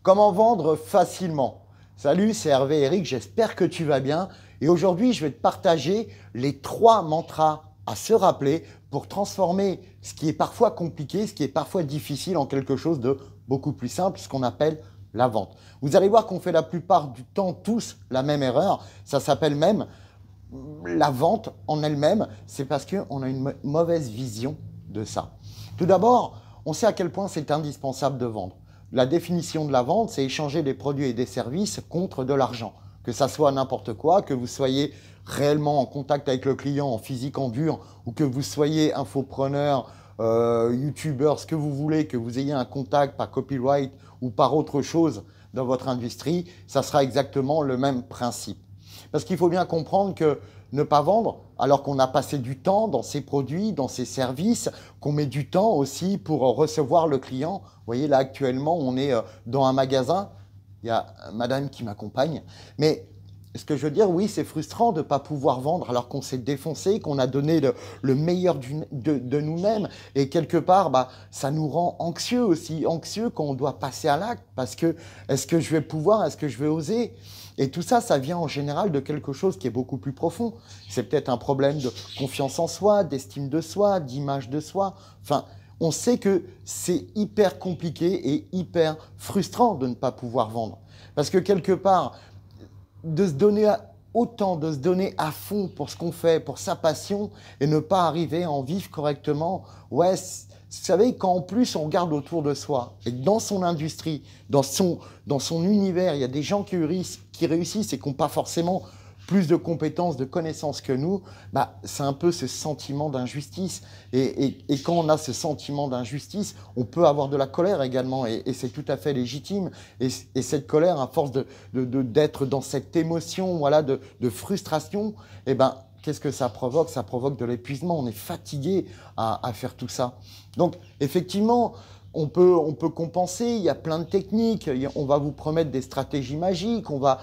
Comment vendre facilement? Salut, c'est Hervé Eric, j'espère que tu vas bien. Et aujourd'hui, je vais te partager les 3 mantras à se rappeler pour transformer ce qui est parfois compliqué, ce qui est parfois difficile en quelque chose de beaucoup plus simple, ce qu'on appelle la vente. Vous allez voir qu'on fait la plupart du temps tous la même erreur. Ça s'appelle même la vente en elle-même. C'est parce qu'on a une mauvaise vision de ça. Tout d'abord, on sait à quel point c'est indispensable de vendre. La définition de la vente, c'est échanger des produits et des services contre de l'argent. Que ça soit n'importe quoi, que vous soyez réellement en contact avec le client en physique, en dur, ou que vous soyez infopreneur, youtubeur, ce que vous voulez, que vous ayez un contact par copyright ou par autre chose dans votre industrie, ça sera exactement le même principe. Parce qu'il faut bien comprendre que ne pas vendre, alors qu'on a passé du temps dans ses produits, dans ses services, qu'on met du temps aussi pour recevoir le client. Vous voyez, là actuellement, on est dans un magasin, il y a madame qui m'accompagne, mais ce que je veux dire, oui, c'est frustrant de ne pas pouvoir vendre alors qu'on s'est défoncé, qu'on a donné le meilleur de nous-mêmes. Et quelque part, ça nous rend anxieux aussi, anxieux quand on doit passer à l'acte. Parce que, est-ce que je vais pouvoir, est-ce que je vais oser? Et tout ça, ça vient en général de quelque chose qui est beaucoup plus profond. C'est peut-être un problème de confiance en soi, d'estime de soi, d'image de soi. Enfin, on sait que c'est hyper compliqué et hyper frustrant de ne pas pouvoir vendre. Parce que quelque part, de se donner autant, de se donner à fond pour ce qu'on fait, pour sa passion, et ne pas arriver à en vivre correctement. Ouais, vous savez, quand en plus on regarde autour de soi, et que dans son industrie, dans son univers, il y a des gens qui réussissent et qui n'ont pas forcément plus de compétences, de connaissances que nous, c'est un peu ce sentiment d'injustice. Et quand on a ce sentiment d'injustice, on peut avoir de la colère également, et c'est tout à fait légitime. Et cette colère, à force d'être dans cette émotion, voilà, de frustration, qu'est-ce que ça provoque? Ça provoque de l'épuisement. On est fatigué à faire tout ça. Donc, effectivement, on peut compenser. Il y a plein de techniques. On va vous promettre des stratégies magiques. On va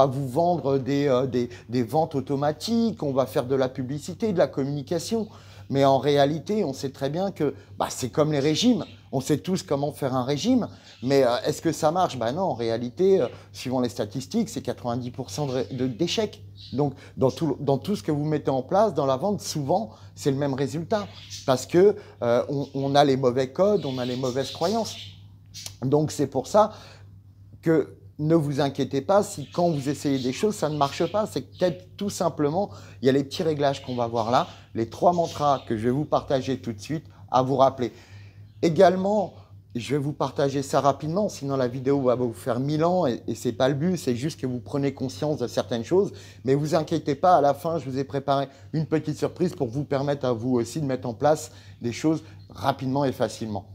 vous vendre des ventes automatiques. On va faire de la publicité, de la communication. Mais en réalité, on sait très bien que c'est comme les régimes. On sait tous comment faire un régime, mais est-ce que ça marche? Non, en réalité, suivant les statistiques, c'est 90% d'échecs. Donc, dans tout ce que vous mettez en place, dans la vente, souvent, c'est le même résultat. Parce que on a les mauvais codes, on a les mauvaises croyances. Donc, c'est pour ça que ne vous inquiétez pas si quand vous essayez des choses, ça ne marche pas. C'est peut-être tout simplement, il y a les petits réglages qu'on va voir là, les 3 mantras que je vais vous partager tout de suite à vous rappeler. Également, je vais vous partager ça rapidement, sinon la vidéo va vous faire 1000 ans et ce n'est pas le but, c'est juste que vous prenez conscience de certaines choses. Mais ne vous inquiétez pas, à la fin, je vous ai préparé une petite surprise pour vous permettre à vous aussi de mettre en place des choses rapidement et facilement.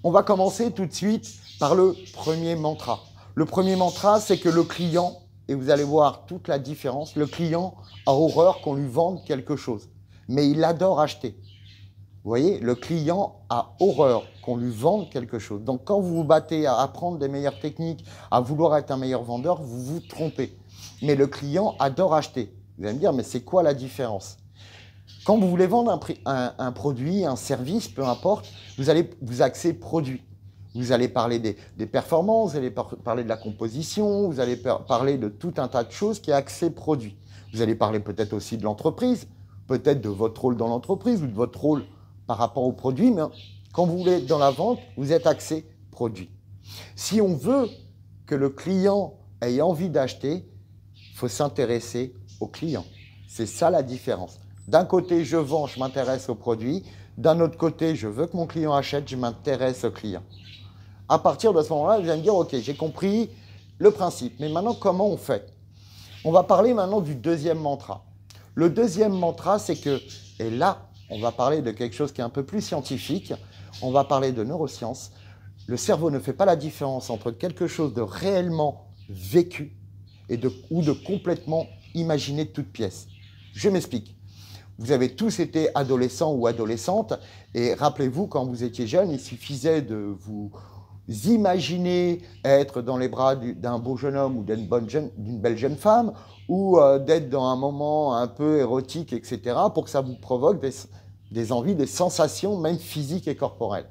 On va commencer tout de suite par le premier mantra. Le premier mantra, c'est que le client, et vous allez voir toute la différence, le client a horreur qu'on lui vende quelque chose, mais il adore acheter. Vous voyez, le client a horreur qu'on lui vende quelque chose. Donc, quand vous vous battez à apprendre des meilleures techniques, à vouloir être un meilleur vendeur, vous vous trompez. Mais le client adore acheter. Vous allez me dire, mais c'est quoi la différence? Quand vous voulez vendre un produit, un service, peu importe, vous allez vous axer produit. Vous allez parler des performances, vous allez parler de la composition, vous allez parler de tout un tas de choses qui est axé produit. Vous allez parler peut-être aussi de l'entreprise, peut-être de votre rôle dans l'entreprise ou de votre rôle par rapport au produit, mais quand vous voulez être dans la vente, vous êtes axé produit. Si on veut que le client ait envie d'acheter, il faut s'intéresser au client. C'est ça la différence. D'un côté, je vends, je m'intéresse au produit. D'un autre côté, je veux que mon client achète, je m'intéresse au client. À partir de ce moment-là, vous allez me dire, OK, j'ai compris le principe. Mais maintenant, comment on fait? On va parler maintenant du deuxième mantra. Le deuxième mantra, c'est que, et là, on va parler de quelque chose qui est un peu plus scientifique. On va parler de neurosciences. Le cerveau ne fait pas la différence entre quelque chose de réellement vécu ou de complètement imaginé de toutes pièces. Je m'explique. Vous avez tous été adolescents ou adolescentes et rappelez-vous, quand vous étiez jeune, il suffisait de vous imaginer être dans les bras d'un beau jeune homme ou d'une belle jeune femme ou d'être dans un moment un peu érotique, etc., pour que ça vous provoque des envies, des sensations, même physiques et corporelles.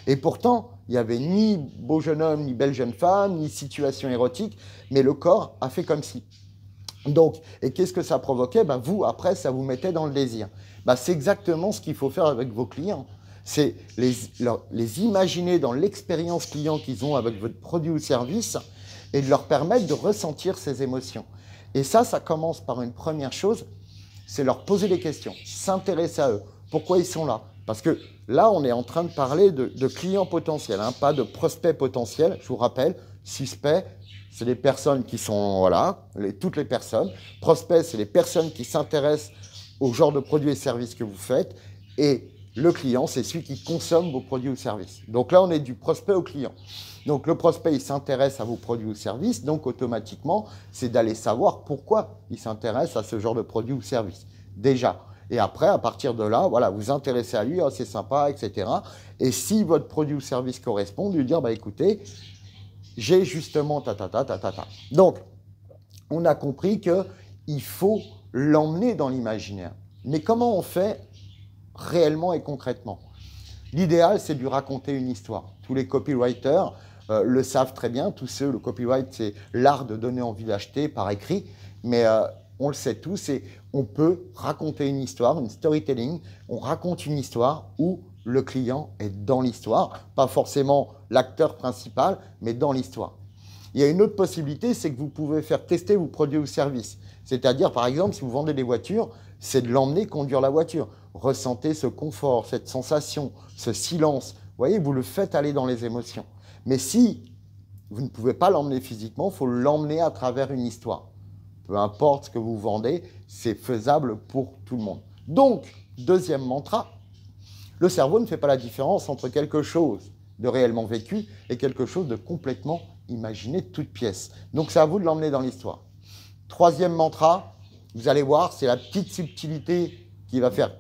Et pourtant, Il n'y avait ni beau jeune homme, ni belle jeune femme, ni situation érotique, mais le corps a fait comme si. Donc, et qu'est-ce que ça provoquait? Ben, vous, après, ça vous mettait dans le désir. Ben, c'est exactement ce qu'il faut faire avec vos clients. C'est les imaginer dans l'expérience client qu'ils ont avec votre produit ou service et de leur permettre de ressentir ces émotions. Et ça commence par une première chose, c'est leur poser des questions, s'intéresser à eux. Pourquoi ils sont là? Parce que là, on est en train de parler de clients potentiels, hein, pas de prospects potentiels. Je vous rappelle, suspects, c'est les personnes qui sont, voilà, toutes les personnes. Prospects, c'est les personnes qui s'intéressent au genre de produits et services que vous faites. Et le client, c'est celui qui consomme vos produits ou services. Donc là, on est du prospect au client. Donc le prospect, il s'intéresse à vos produits ou services. Donc automatiquement, c'est d'aller savoir pourquoi il s'intéresse à ce genre de produits ou services. Déjà. Et après, à partir de là, voilà, vous intéressez à lui, oh, c'est sympa, etc. Et si votre produit ou service correspond, lui dire, bah, écoutez, j'ai justement ta. Donc, on a compris qu'il faut l'emmener dans l'imaginaire. Mais comment on fait réellement et concrètement? L'idéal, c'est de lui raconter une histoire. Tous les copywriters le savent très bien. Tous ceux, le copyright, c'est l'art de donner envie d'acheter par écrit. Mais on le sait tous et on peut raconter une histoire, une storytelling. On raconte une histoire où le client est dans l'histoire. Pas forcément l'acteur principal, mais dans l'histoire. Il y a une autre possibilité, c'est que vous pouvez faire tester vos produits ou services. C'est-à-dire, par exemple, si vous vendez des voitures, c'est de l'emmener conduire la voiture. Ressentez ce confort, cette sensation, ce silence. Vous voyez, vous le faites aller dans les émotions. Mais si vous ne pouvez pas l'emmener physiquement, il faut l'emmener à travers une histoire. Peu importe ce que vous vendez, c'est faisable pour tout le monde. Donc, deuxième mantra, le cerveau ne fait pas la différence entre quelque chose de réellement vécu et quelque chose de complètement imaginé de toute pièce. Donc, c'est à vous de l'emmener dans l'histoire. Troisième mantra, vous allez voir, c'est la petite subtilité qui va faire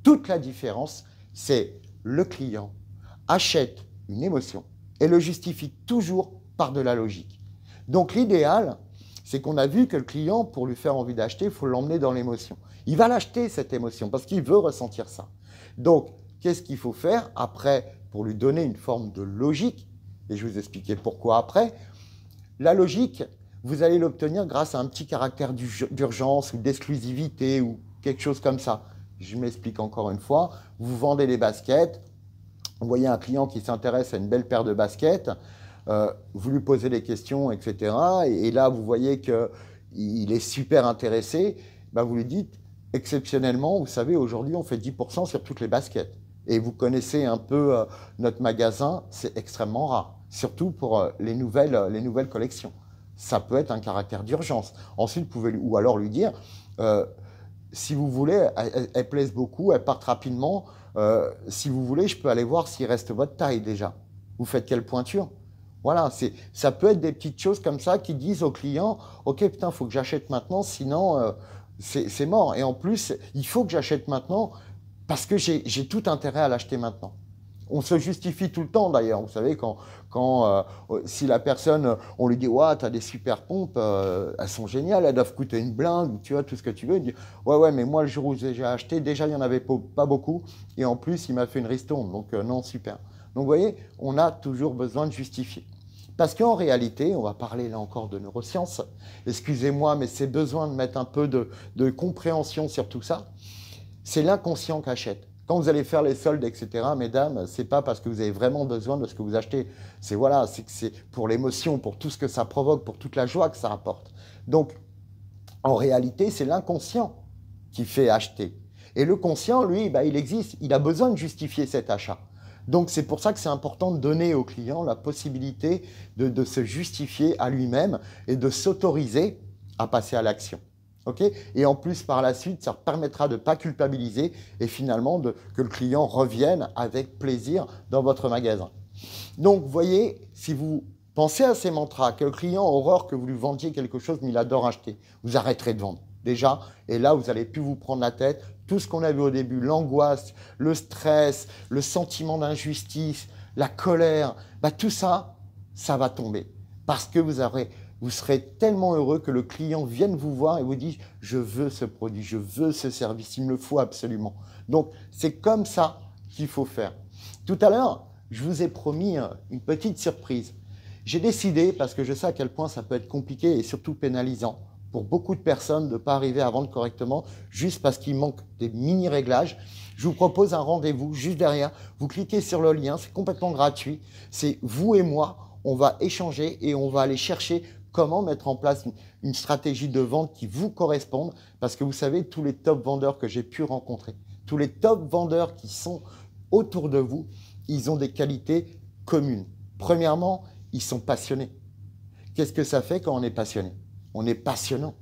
toute la différence, c'est le client achète une émotion et le justifie toujours par de la logique. Donc l'idéal, c'est qu'on a vu que le client, pour lui faire envie d'acheter, il faut l'emmener dans l'émotion. Il va l'acheter, cette émotion, parce qu'il veut ressentir ça. Donc, qu'est-ce qu'il faut faire après pour lui donner une forme de logique? Et je vais vous expliquer pourquoi après. La logique, vous allez l'obtenir grâce à un petit caractère d'urgence ou d'exclusivité ou quelque chose comme ça. Je m'explique encore une fois. Vous vendez des baskets, vous voyez un client qui s'intéresse à une belle paire de baskets, vous lui posez des questions, etc. Et là, vous voyez qu'il est super intéressé. Ben, vous lui dites, exceptionnellement, vous savez, aujourd'hui, on fait 10% sur toutes les baskets. Et vous connaissez un peu notre magasin, c'est extrêmement rare, surtout pour les nouvelles collections. Ça peut être un caractère d'urgence. Ensuite, vous pouvez, ou alors lui dire, si vous voulez, elles plaisent beaucoup, elles partent rapidement. Si vous voulez, je peux aller voir s'il reste votre taille déjà. Vous faites quelle pointure? Voilà, ça peut être des petites choses comme ça qui disent au client, ok, putain, il faut que j'achète maintenant, sinon c'est mort. Et en plus, il faut que j'achète maintenant parce que j'ai tout intérêt à l'acheter maintenant. On se justifie tout le temps d'ailleurs. Vous savez, si la personne, on lui dit, ouais, tu as des super pompes, elles sont géniales, elles doivent coûter une blinde, tu vois, tout ce que tu veux. Il dit, ouais, mais moi, le jour où j'ai acheté, déjà, il n'y en avait pas beaucoup. Et en plus, il m'a fait une ristourne. Donc, non, super. Donc, vous voyez, on a toujours besoin de justifier. Parce qu'en réalité, on va parler là encore de neurosciences. Excusez-moi, mais c'est besoin de mettre un peu de compréhension sur tout ça. C'est l'inconscient qui achète. Quand vous allez faire les soldes, etc., mesdames, c'est pas parce que vous avez vraiment besoin de ce que vous achetez. C'est voilà, c'est pour l'émotion, pour tout ce que ça provoque, pour toute la joie que ça apporte. Donc, en réalité, c'est l'inconscient qui fait acheter. Et le conscient, lui, bah, il existe. Il a besoin de justifier cet achat. Donc, c'est pour ça que c'est important de donner au client la possibilité de se justifier à lui-même et de s'autoriser à passer à l'action. Okay, et en plus, par la suite, ça permettra de ne pas culpabiliser et finalement que le client revienne avec plaisir dans votre magasin. Donc, vous voyez, si vous pensez à ces mantras, que le client a horreur que vous lui vendiez quelque chose, mais il adore acheter, vous arrêterez de vendre déjà. Et là, vous n'allez plus vous prendre la tête. Tout ce qu'on a vu au début, l'angoisse, le stress, le sentiment d'injustice, la colère, bah, tout ça, ça va tomber. Parce que vous serez tellement heureux que le client vienne vous voir et vous dise « je veux ce produit, je veux ce service, il me le faut absolument ». Donc, c'est comme ça qu'il faut faire. Tout à l'heure, je vous ai promis une petite surprise. J'ai décidé, parce que je sais à quel point ça peut être compliqué et surtout pénalisant pour beaucoup de personnes de ne pas arriver à vendre correctement juste parce qu'il manque des mini-réglages. Je vous propose un rendez-vous juste derrière. Vous cliquez sur le lien, c'est complètement gratuit. C'est vous et moi, on va échanger et on va aller chercher comment mettre en place une stratégie de vente qui vous corresponde. Parce que vous savez, tous les top vendeurs que j'ai pu rencontrer, tous les top vendeurs qui sont autour de vous, ils ont des qualités communes. Premièrement, ils sont passionnés. Qu'est-ce que ça fait quand on est passionné? On est passionnant.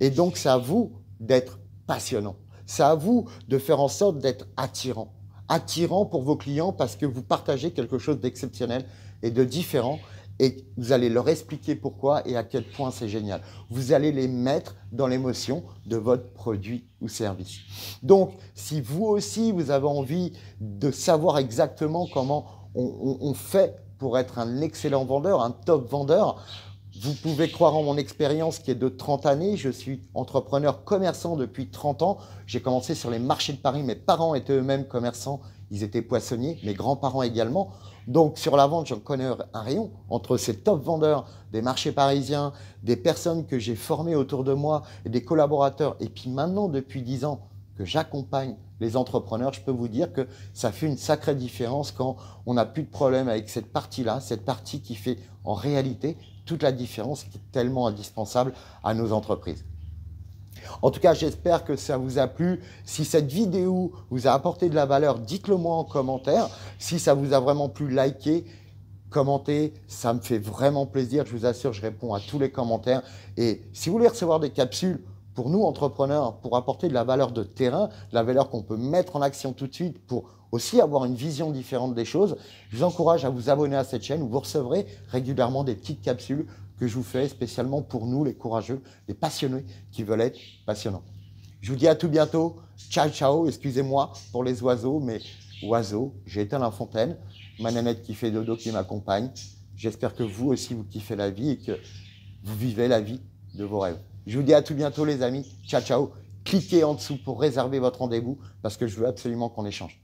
Et donc, c'est à vous d'être passionnant. C'est à vous de faire en sorte d'être attirant. Attirant pour vos clients parce que vous partagez quelque chose d'exceptionnel et de différent et vous allez leur expliquer pourquoi et à quel point c'est génial. Vous allez les mettre dans l'émotion de votre produit ou service. Donc, si vous aussi, vous avez envie de savoir exactement comment on fait pour être un excellent vendeur, un top vendeur, vous pouvez croire en mon expérience qui est de 30 années. Je suis entrepreneur commerçant depuis 30 ans. J'ai commencé sur les marchés de Paris. Mes parents étaient eux-mêmes commerçants. Ils étaient poissonniers. Mes grands-parents également. Donc, sur la vente, j'en connais un rayon. Entre ces top vendeurs des marchés parisiens, des personnes que j'ai formées autour de moi, et des collaborateurs. Et puis maintenant, depuis 10 ans que j'accompagne les entrepreneurs, je peux vous dire que ça fait une sacrée différence quand on n'a plus de problème avec cette partie-là, cette partie qui fait en réalité toute la différence qui est tellement indispensable à nos entreprises. En tout cas, j'espère que ça vous a plu. Si cette vidéo vous a apporté de la valeur, dites-le moi en commentaire. Si ça vous a vraiment plu, likez, commentez. Ça me fait vraiment plaisir. Je vous assure, je réponds à tous les commentaires. Et si vous voulez recevoir des capsules pour nous, entrepreneurs, pour apporter de la valeur de terrain, de la valeur qu'on peut mettre en action tout de suite pour aussi avoir une vision différente des choses, je vous encourage à vous abonner à cette chaîne où vous recevrez régulièrement des petites capsules que je vous fais spécialement pour nous, les courageux, les passionnés qui veulent être passionnants. Je vous dis à tout bientôt. Ciao, ciao. Excusez-moi pour les oiseaux, mais oiseaux, j'ai éteint la fontaine. Ma nanette qui fait dodo qui m'accompagne. J'espère que vous aussi, vous kiffez la vie et que vous vivez la vie de vos rêves. Je vous dis à tout bientôt les amis. Ciao, ciao. Cliquez en dessous pour réserver votre rendez-vous parce que je veux absolument qu'on échange.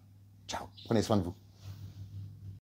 Ciao. Prenez soin de vous.